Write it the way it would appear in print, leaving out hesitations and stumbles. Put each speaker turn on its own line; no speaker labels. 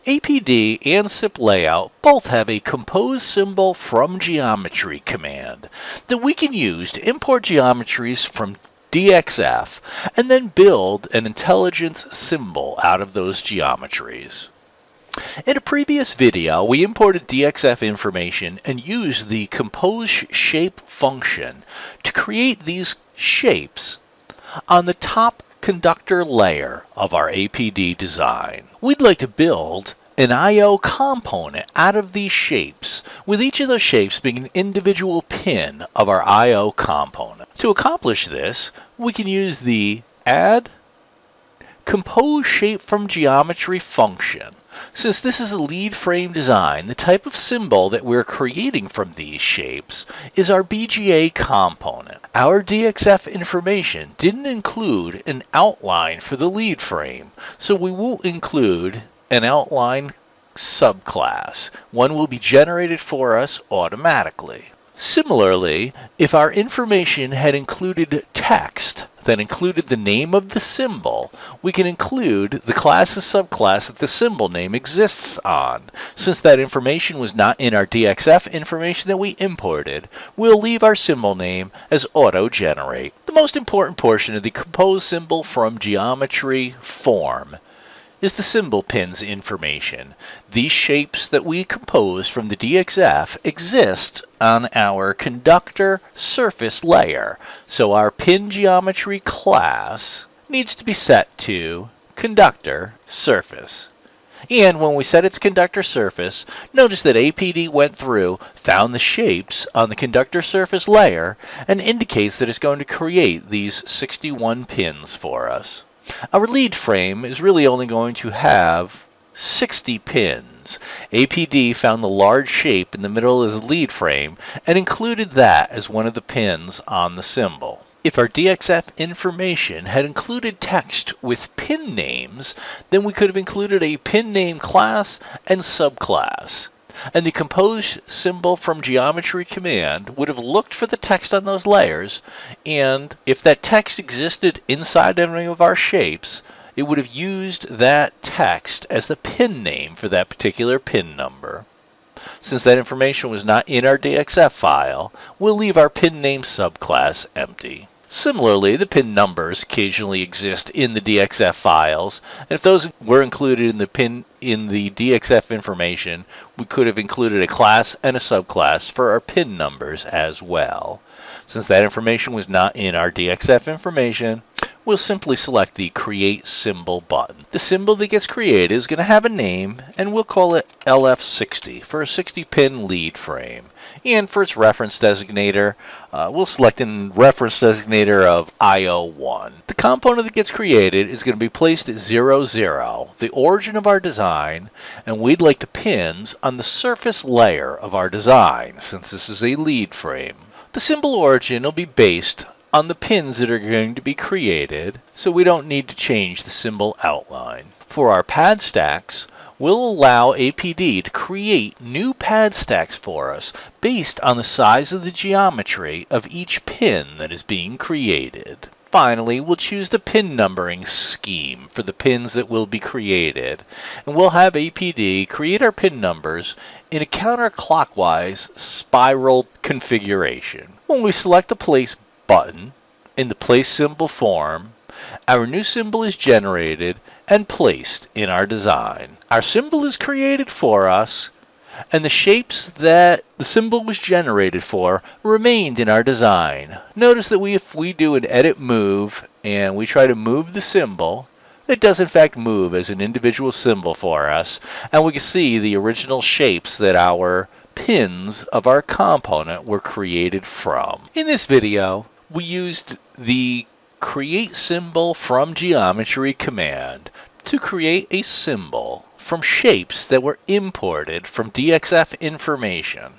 APD and SIP layout both have a composeSymbol from geometry command that we can use to import geometries from DXF and then build an intelligent symbol out of those geometries. In a previous video, we imported DXF information and used the composeShape function to create these shapes on the top conductor layer of our APD design. We'd like to build an I/O component out of these shapes, with each of those shapes being an individual pin of our I/O component. To accomplish this, we can use the add composeShape from geometry function. Since this is a lead frame design, the type of symbol that we're creating from these shapes is our BGA component. Our DXF information didn't include an outline for the lead frame, so we will include an outline subclass. One will be generated for us automatically. Similarly, if our information had included text that included the name of the symbol, we can include the class and subclass that the symbol name exists on. Since that information was not in our DXF information that we imported, we'll leave our symbol name as auto-generate. The most important portion of the composeSymbol from geometry form is the symbol pins information. These shapes that we composed from the DXF exist on our conductor surface layer, so our pin geometry class needs to be set to conductor surface. And when we set it to conductor surface, notice that APD went through, found the shapes on the conductor surface layer, and indicates that it's going to create these 61 pins for us. Our lead frame is really only going to have 60 pins. APD found the large shape in the middle of the lead frame and included that as one of the pins on the symbol. If our DXF information had included text with pin names, then we could have included a pin name class and subclass. And the composeSymbol from geometry command would have looked for the text on those layers, and if that text existed inside any of our shapes, it would have used that text as the pin name for that particular pin number. Since that information was not in our DXF file, we'll leave our pin name subclass empty. Similarly, the pin numbers occasionally exist in the DXF files, and if those were included in the DXF information, we could have included a class and a subclass for our pin numbers as well. Since that information was not in our DXF information, we'll simply select the Create Symbol button. The symbol that gets created is going to have a name, and we'll call it LF60 for a 60-pin lead frame. And for its reference designator, we'll select a reference designator of IO1. The component that gets created is going to be placed at 0, 0, the origin of our design, and we'd like the pins on the surface layer of our design, since this is a lead frame. The symbol origin will be based on the pins that are going to be created, so we don't need to change the symbol outline. For our pad stacks, we'll allow APD to create new pad stacks for us based on the size of the geometry of each pin that is being created. Finally, we'll choose the pin numbering scheme for the pins that will be created, and we'll have APD create our pin numbers in a counterclockwise spiral configuration. When we select the Place button in the Place Symbol form, our new symbol is generated and placed in our design. Our symbol is created for us, and the shapes that the symbol was generated for remained in our design. Notice that if we do an edit move and we try to move the symbol, it does in fact move as an individual symbol for us, and we can see the original shapes that our pins of our component were created from. In this video, we used the Create Symbol from Geometry command to create a symbol from shapes that were imported from DXF information.